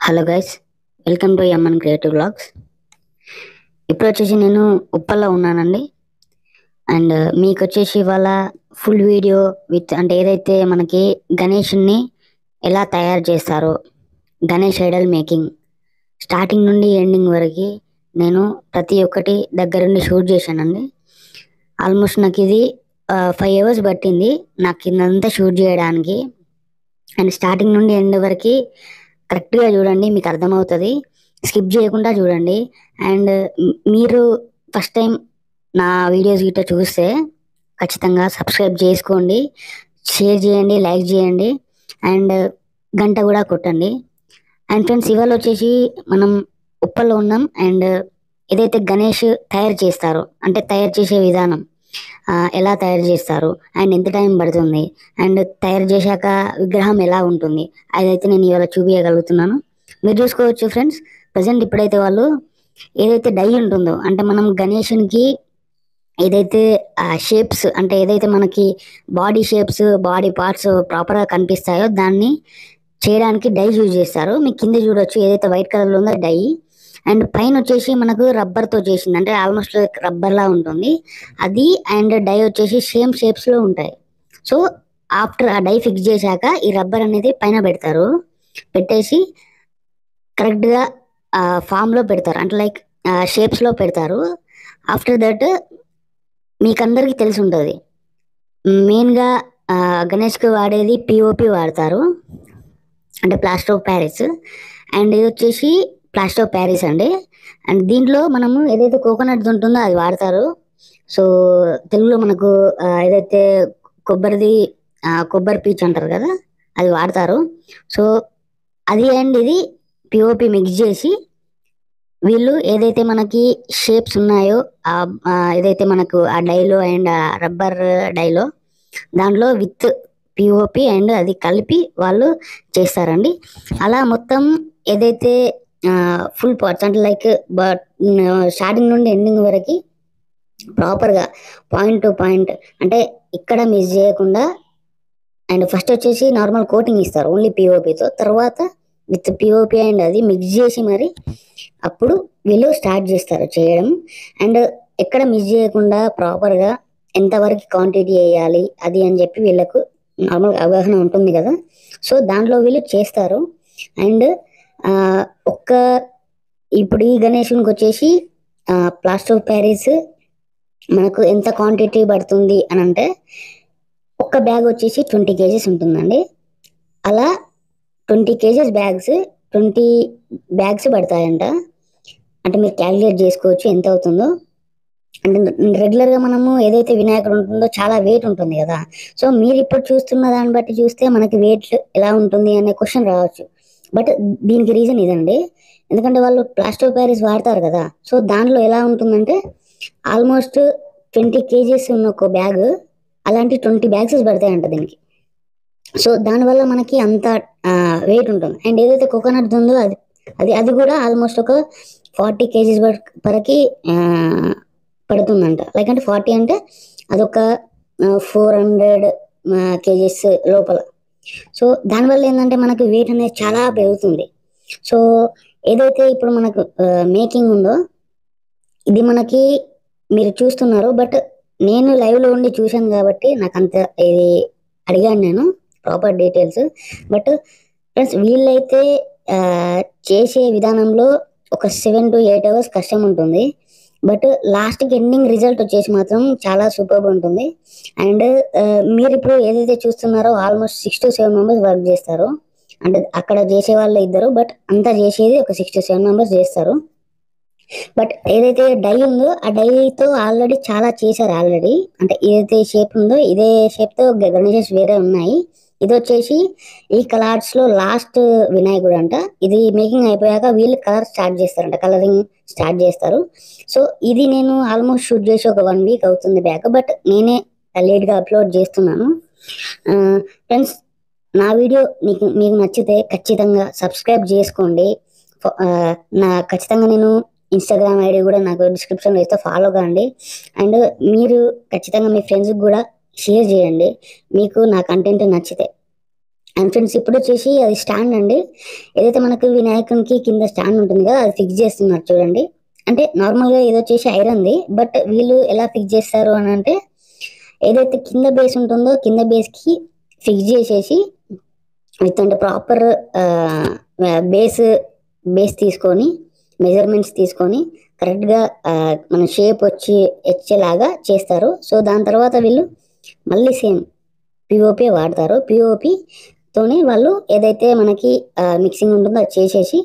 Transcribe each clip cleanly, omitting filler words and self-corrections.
Hello guys, welcome to MN creative vlogs. ఇప్పుడు వచ్చేసి నేను ఉప్పల్లో ఉన్నానండి. అండ్ మీకు వచ్చేసి ఇవాళ ఫుల్ వీడియో విత్ అంటే ఏదైతే మనకి గణేష్ని ఎలా తయారు చేస్తారో, గణేష్ ఐడల్ మేకింగ్ స్టార్టింగ్ నుండి ఎండింగ్ వరకు నేను ప్రతి ఒక్కటి దగ్గరుండి షూట్ చేశానండి. ఆల్మోస్ట్ నాకు ఇది 5 hours పట్టింది నాకు ఇదంతా షూట్ చేయడానికి. అండ్ స్టార్టింగ్ నుండి ఎండ్ వరకు కరెక్ట్గా చూడండి, మీకు అర్థమవుతుంది. స్కిప్ చేయకుండా చూడండి. అండ్ మీరు ఫస్ట్ టైం నా వీడియోస్ గిట్ట చూస్తే ఖచ్చితంగా సబ్స్క్రైబ్ చేసుకోండి, షేర్ చేయండి, లైక్ చేయండి అండ్ గంట కూడా కొట్టండి. అండ్ ఫ్రెండ్స్, ఇవాళ వచ్చేసి మనం ఉప్పల్లో ఉన్నాం. అండ్ ఏదైతే గణేష్ తయారు చేస్తారో అంటే తయారు చేసే విధానం, ఎలా తయారు చేస్తారు అండ్ ఎంత టైం పడుతుంది అండ్ తయారు చేశాక విగ్రహం ఎలా ఉంటుంది, అదైతే నేను ఇవాళ చూపించగలుగుతున్నాను. మీరు చూసుకోవచ్చు ఫ్రెండ్స్. ప్రజెంట్ ఇప్పుడైతే వాళ్ళు ఏదైతే డై ఉంటుందో అంటే మనం గణేషునికి ఏదైతే షేప్స్ అంటే ఏదైతే మనకి బాడీ షేప్స్, బాడీ పార్ట్స్ ప్రాపర్గా కనిపిస్తాయో దాన్ని చేయడానికి డై యూజ్ చేస్తారు. మీకు కింద చూడొచ్చు ఏదైతే వైట్ కలర్లో ఉందో డై. అండ్ పైన వచ్చేసి మనకు రబ్బర్తో చేసింది, అంటే ఆల్మోస్ట్ రబ్బర్లా ఉంటుంది అది. అండ్ డై వచ్చేసి సేమ్ షేప్స్లో ఉంటాయి. సో ఆఫ్టర్ ఆ డై ఫిక్స్ చేశాక ఈ రబ్బర్ అనేది పైన పెడతారు, పెట్టేసి కరెక్ట్గా ఫామ్లో పెడతారు, అంటే లైక్ షేప్స్లో పెడతారు. ఆఫ్టర్ దట్ మీకు అందరికీ తెలిసి ఉంటుంది మెయిన్గా గణేష్కి వాడేది పిఓపి వాడతారు, అంటే ప్లాస్టర్ ఆఫ్ ప్యారిస్. అండ్ ఇది వచ్చేసి ప్లాస్టర్ ఆఫ్ ప్యారిస్ అండి. అండ్ దీంట్లో మనము ఏదైతే కోకోనట్ ఉంటుందో అది వాడతారు. సో తెలుగులో మనకు ఏదైతే కొబ్బరిది కొబ్బరి పీచు అంటారు కదా, అది వాడతారు. సో అది అండ్ ఇది పిఓపి మిక్స్ చేసి వీళ్ళు ఏదైతే మనకి షేప్స్ ఉన్నాయో ఏదైతే మనకు ఆ డైలో అండ్ రబ్బర్ డైలో దాంట్లో విత్ పిఓపి అండ్ అది కలిపి వాళ్ళు చేస్తారండి. అలా మొత్తం ఏదైతే ఫుల్ పార్ట్స్ అంటే లైక్ స్టార్టింగ్ నుండి ఎండింగ్ వరకు ప్రాపర్గా పాయింట్ టు పాయింట్ అంటే ఇక్కడ మిస్ చేయకుండా. అండ్ ఫస్ట్ వచ్చేసి నార్మల్ కోటింగ్ ఇస్తారు ఓన్లీ పిఓపితో, తర్వాత విత్ పిఓపి అండ్ అది మిక్స్ చేసి మరి అప్పుడు వీళ్ళు స్టార్ట్ చేస్తారు చేయడం. అండ్ ఎక్కడ మిస్ చేయకుండా ప్రాపర్గా ఎంతవరకు క్వాంటిటీ వేయాలి అది అని చెప్పి వీళ్ళకు నార్మల్ అవగాహన ఉంటుంది కదా. సో దాంట్లో వీళ్ళు చేస్తారు. అండ్ ఒక్క ఇప్పుడు ఈ గణేషునికి వచ్చేసి ప్లాస్టర్ ఆఫ్ ప్యారిస్ మనకు ఎంత క్వాంటిటీ పడుతుంది అని అంటే ఒక్క బ్యాగ్ వచ్చేసి 20 kgs ఉంటుందండి. అలా 20 kgs బ్యాగ్స్ 20 బ్యాగ్స్ పడతాయంట. అంటే మీరు క్యాలిక్యులేట్ చేసుకోవచ్చు ఎంత అవుతుందో. అంటే రెగ్యులర్గా మనము ఏదైతే వినాయకుడు ఉంటుందో చాలా వెయిట్ ఉంటుంది కదా. సో మీరు ఇప్పుడు చూస్తున్న దాన్ని బట్టి చూస్తే మనకి వెయిట్ ఎలా ఉంటుంది అనే క్వశ్చన్ రావచ్చు. బట్ దీనికి రీజన్ ఇదండి, ఎందుకంటే వాళ్ళు ప్లాస్టర్ ఆఫ్ ప్యారిస్ వాడతారు కదా. సో దాంట్లో ఎలా ఉంటుందంటే ఆల్మోస్ట్ 20 kgs ఉన్న ఒక బ్యాగ్ అలాంటి 20 బ్యాగ్స్ పడతాయంట దీనికి. సో దానివల్ల మనకి అంత వెయిట్ ఉంటుంది. అండ్ ఏదైతే కోకోనట్ ఉందో అది అది అది కూడా ఆల్మోస్ట్ ఒక 40 kgs వరకు పడుతుందంట. లైక్ అంటే 40 అంటే అదొక 400 kgs లోపల. సో దానివల్ల ఏంటంటే మనకి వెయిట్ అనేది చాలా పెరుగుతుంది. సో ఏదైతే ఇప్పుడు మనకు మేకింగ్ ఉందో ఇది మనకి మీరు చూస్తున్నారు, బట్ నేను లైవ్లో ఉండి చూశాను కాబట్టి నాకు అంత ఇది అడిగాను నేను ప్రాపర్ డీటెయిల్స్. బట్ ఫ్రెండ్స్ వీళ్ళైతే చేసే విధానంలో ఒక 7 to 8 hours కష్టం ఉంటుంది. బట్ లాస్ట్కి ఎండింగ్ రిజల్ట్ వచ్చేసి మాత్రం చాలా సూపర్గా ఉంటుంది. అండ్ మీరు ఇప్పుడు ఏదైతే చూస్తున్నారో ఆల్మోస్ట్ 6 to 7 members వర్క్ చేస్తారు. అంటే అక్కడ చేసే వాళ్ళు ఇద్దరు, బట్ అంతా చేసేది ఒక 6 to 7 members చేస్తారు. బట్ ఏదైతే డై ఉందో ఆ డైతో ఆల్రెడీ చాలా చేశారు ఆల్రెడీ. అంటే ఏదైతే షేప్ ఉందో ఇదే షేప్తో గణేష్ వేరే ఉన్నాయి. ఇది వచ్చేసి ఈ కలర్స్లో లాస్ట్ వినాయకుడు అంట. ఇది మేకింగ్ అయిపోయాక వీళ్ళు కలర్ స్టార్ట్ చేస్తారంట, కలరింగ్ స్టార్ట్ చేస్తారు. సో ఇది నేను ఆల్మోస్ట్ షూట్ చేసి ఒక 1 week అవుతుంది బ్యాక్, బట్ నేనే లేట్గా అప్లోడ్ చేస్తున్నాను. ఫ్రెండ్స్, నా వీడియో మీకు నచ్చితే ఖచ్చితంగా సబ్స్క్రైబ్ చేసుకోండి. ఖచ్చితంగా నేను ఇన్స్టాగ్రామ్ ఐడి కూడా నాకు డిస్క్రిప్షన్లో ఇస్తే ఫాలో కాండి. అండ్ మీరు ఖచ్చితంగా మీ ఫ్రెండ్స్కి కూడా షేర్ చేయండి మీకు నా కంటెంట్ నచ్చితే. అండ్ ఫ్రెండ్స్ ఇప్పుడు వచ్చేసి అది స్టాండ్ అండి. ఏదైతే మనకు వినాయకునికి కింద స్టాండ్ ఉంటుంది కదా, అది ఫిక్స్ చేస్తున్నారు చూడండి. అంటే నార్మల్గా ఇది వచ్చేసి ఐరన్ది, బట్ వీళ్ళు ఎలా ఫిక్స్ చేస్తారు అని అంటే, ఏదైతే కింద బేస్ ఉంటుందో కింద బేస్కి ఫిక్స్ చేసేసి విత్ అంటే ప్రాపర్ బేస్ బేస్ తీసుకొని మెజర్మెంట్స్ తీసుకొని కరెక్ట్గా మన షేప్ వచ్చేలాగా చేస్తారు. సో దాని తర్వాత వీళ్ళు మళ్ళీ సేమ్ పిఓపి వాడతారు. పిఓపితోనే వాళ్ళు ఏదైతే మనకి మిక్సింగ్ ఉంటుందో అది చేసేసి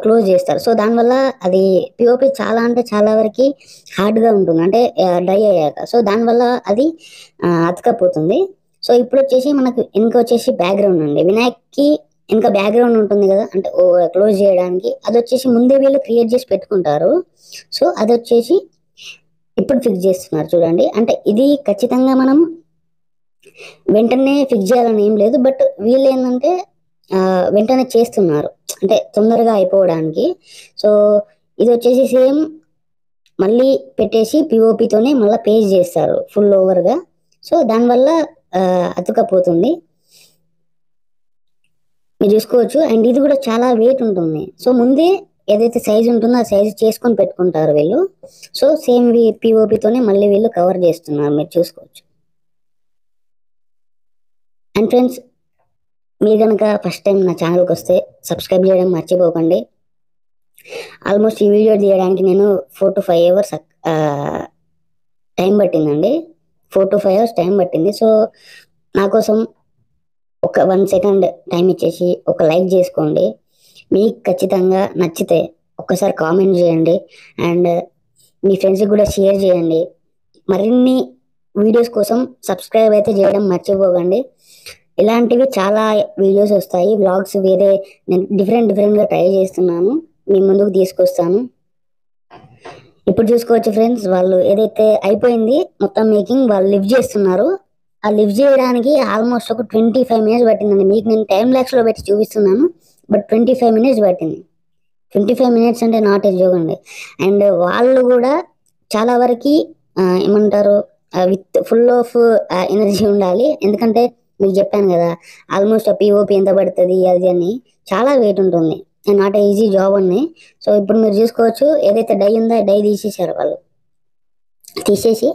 క్లోజ్ చేస్తారు. సో దానివల్ల అది పిఓపి చాలా అంటే చాలా వరకు హార్డ్గా ఉంటుంది, అంటే డ్రై అయ్యాక. సో దానివల్ల అది అతకపోతుంది. సో ఇప్పుడు వచ్చేసి మనకు వెనక వచ్చేసి బ్యాక్గ్రౌండ్ అండి. వినాయక్కి ఇంకా బ్యాక్గ్రౌండ్ ఉంటుంది కదా, అంటే క్లోజ్ చేయడానికి, అది వచ్చేసి ముందే వీళ్ళు క్రియేట్ చేసి పెట్టుకుంటారు. సో అది వచ్చేసి ఇప్పుడు ఫిక్స్ చేస్తున్నారు చూడండి. అంటే ఇది ఖచ్చితంగా మనం వెంటనే ఫిక్స్ చేయాలని ఏం లేదు, బట్ వీళ్ళు ఏంటంటే వెంటనే చేస్తున్నారు, అంటే తొందరగా అయిపోవడానికి. సో ఇది వచ్చేసి సేమ్ మళ్ళీ పెట్టేసి పిఓపితోనే మళ్ళీ పేస్ట్ చేస్తారు ఫుల్ ఓవర్గా. సో దానివల్ల అతుకపోతుంది, మీరు చూసుకోవచ్చు. అండ్ ఇది కూడా చాలా వెయిట్ ఉంటుంది. సో ముందే ఏదైతే సైజ్ ఉంటుందో ఆ సైజ్ చేసుకొని పెట్టుకుంటారు వీళ్ళు. సో సేమ్ పిఓపితోనే మళ్ళీ వీళ్ళు కవర్ చేస్తున్నారు, మీరు చూసుకోవచ్చు. అండ్ ఫ్రెండ్స్, మీరు కనుక ఫస్ట్ టైం నా ఛానల్కి వస్తే సబ్స్క్రైబ్ చేయడం మర్చిపోకండి. ఆల్మోస్ట్ ఈ వీడియో తీయడానికి నేను 4 to 5 hours టైం పట్టిందండి. 4 to 5 hours టైం పట్టింది. సో నా కోసం ఒక 1 second టైం ఇచ్చేసి ఒక లైక్ చేసుకోండి. మీకు ఖచ్చితంగా నచ్చితే ఒక్కసారి కామెంట్ చేయండి. అండ్ మీ ఫ్రెండ్స్కి కూడా షేర్ చేయండి. మరిన్ని వీడియోస్ కోసం సబ్స్క్రైబ్ అయితే చేయడం మర్చిపోకండి. ఇలాంటివి చాలా వీడియోస్ వస్తాయి, వ్లాగ్స్ వేరే నేను డిఫరెంట్గా ట్రై చేస్తున్నాను, మీ ముందుకు తీసుకొస్తాను. ఇప్పుడు చూసుకోవచ్చు ఫ్రెండ్స్, వాళ్ళు ఏదైతే అయిపోయింది మొత్తం మేకింగ్ వాళ్ళు లిఫ్ట్ చేస్తున్నారు. ఆ లిఫ్ట్ చేయడానికి ఆల్మోస్ట్ ఒక 25 minutes పట్టిందండి. మీకు నేను టైం ల్యాప్స్లో పెట్టి చూపిస్తున్నాను, బట్ 25 minutes పట్టింది. 25 minutes అంటే నాట్ ఏ జోక్ అండి. అండ్ వాళ్ళు కూడా చాలా వరకు ఏమంటారు, విత్ ఫుల్ ఆఫ్ ఎనర్జీ ఉండాలి. ఎందుకంటే మీకు చెప్పాను కదా, ఆల్మోస్ట్ ఆ పిఓపి ఎంత పడుతుంది అది అని, చాలా వెయిట్ ఉంటుంది, నాట్ ఈజీ జాబ్ అని. సో ఇప్పుడు మీరు చూసుకోవచ్చు, ఏదైతే డై ఉందో డై తీసేశారు వాళ్ళు, తీసేసి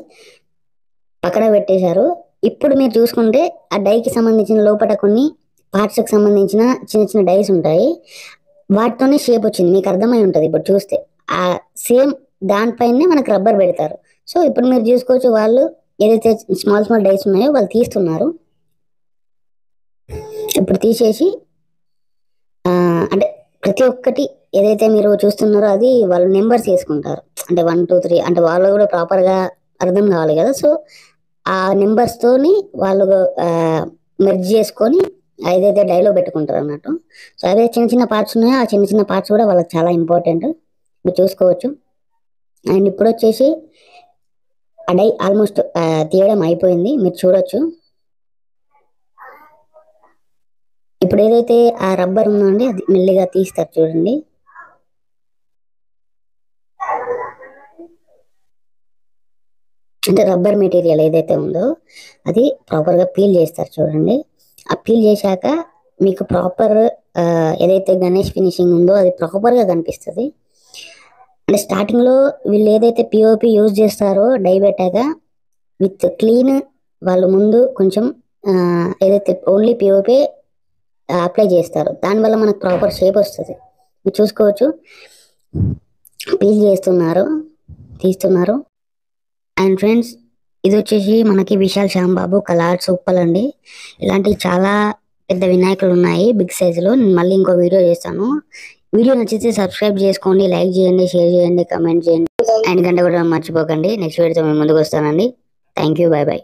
పక్కన పెట్టేశారు. ఇప్పుడు మీరు చూసుకుంటే ఆ డైకి సంబంధించిన లోపల కొన్ని పార్ట్స్కి సంబంధించిన చిన్న చిన్న డైస్ ఉంటాయి, వాటితోనే షేప్ వచ్చింది, మీకు అర్థమై ఉంటుంది. ఇప్పుడు చూస్తే ఆ సేమ్ దానిపైనే మనకు రబ్బర్ పెడతారు. సో ఇప్పుడు మీరు చూసుకోవచ్చు, వాళ్ళు ఏదైతే స్మాల్ డైస్ ఉన్నాయో వాళ్ళు తీస్తున్నారు. ఇప్పుడు తీసేసి అంటే ప్రతి ఒక్కటి ఏదైతే మీరు చూస్తున్నారో అది వాళ్ళు నెంబర్స్ వేసుకుంటారు, అంటే 1 2 3 అంటే వాళ్ళు కూడా ప్రాపర్గా అర్థం కావాలి కదా. సో ఆ నెంబర్స్తోని వాళ్ళు మెర్జ్ చేసుకొని ఏదైతే డైలో పెట్టుకుంటారు అన్నట్టు. సో అదే చిన్న చిన్న పార్ట్స్ ఉన్నాయో ఆ చిన్న చిన్న పార్ట్స్ కూడా వాళ్ళకి చాలా ఇంపార్టెంట్, మీరు చూసుకోవచ్చు. అండ్ ఇప్పుడు వచ్చేసి ఆ డై ఆల్మోస్ట్ తీయడం అయిపోయింది, మీరు చూడొచ్చు. ఇప్పుడు ఏదైతే ఆ రబ్బర్ ఉందో అండి, అది మెల్లిగా తీస్తారు చూడండి. అంటే రబ్బర్ మెటీరియల్ ఏదైతే ఉందో అది ప్రాపర్గా పీల్ చేస్తారు చూడండి. ఆ పీల్ చేశాక మీకు ప్రాపర్ ఏదైతే గణేష్ ఫినిషింగ్ ఉందో అది ప్రాపర్గా కనిపిస్తుంది. అంటే స్టార్టింగ్లో వీళ్ళు ఏదైతే పిఓపి యూజ్ చేస్తారో డై పెట్టాక విత్ క్లీన్ వాళ్ళు ముందు కొంచెం ఏదైతే ఓన్లీ పిఓపి అప్లై చేస్తారు, దానివల్ల మనకు ప్రాపర్ షేప్ వస్తుంది, మీరు చూసుకోవచ్చు. పీల్ చేస్తున్నారు, తీస్తున్నారు. అండ్ ఫ్రెండ్స్, ఇది వచ్చేసి మనకి విశాల్ శ్యాంబాబు కలార్స్ ఉప్పల్ అండి. ఇలాంటి చాలా పెద్ద వినాయకులు ఉన్నాయి బిగ్ సైజులో. నేను మళ్ళీ ఇంకో వీడియో చేస్తాను. వీడియో నచ్చితే సబ్స్క్రైబ్ చేసుకోండి, లైక్ చేయండి, షేర్ చేయండి, కమెంట్ చేయండి, అండ్ గంట కూడా మర్చిపోకండి. నెక్స్ట్ వీడియోతో మేము ముందుకు వస్తానండి. Thank you, by by.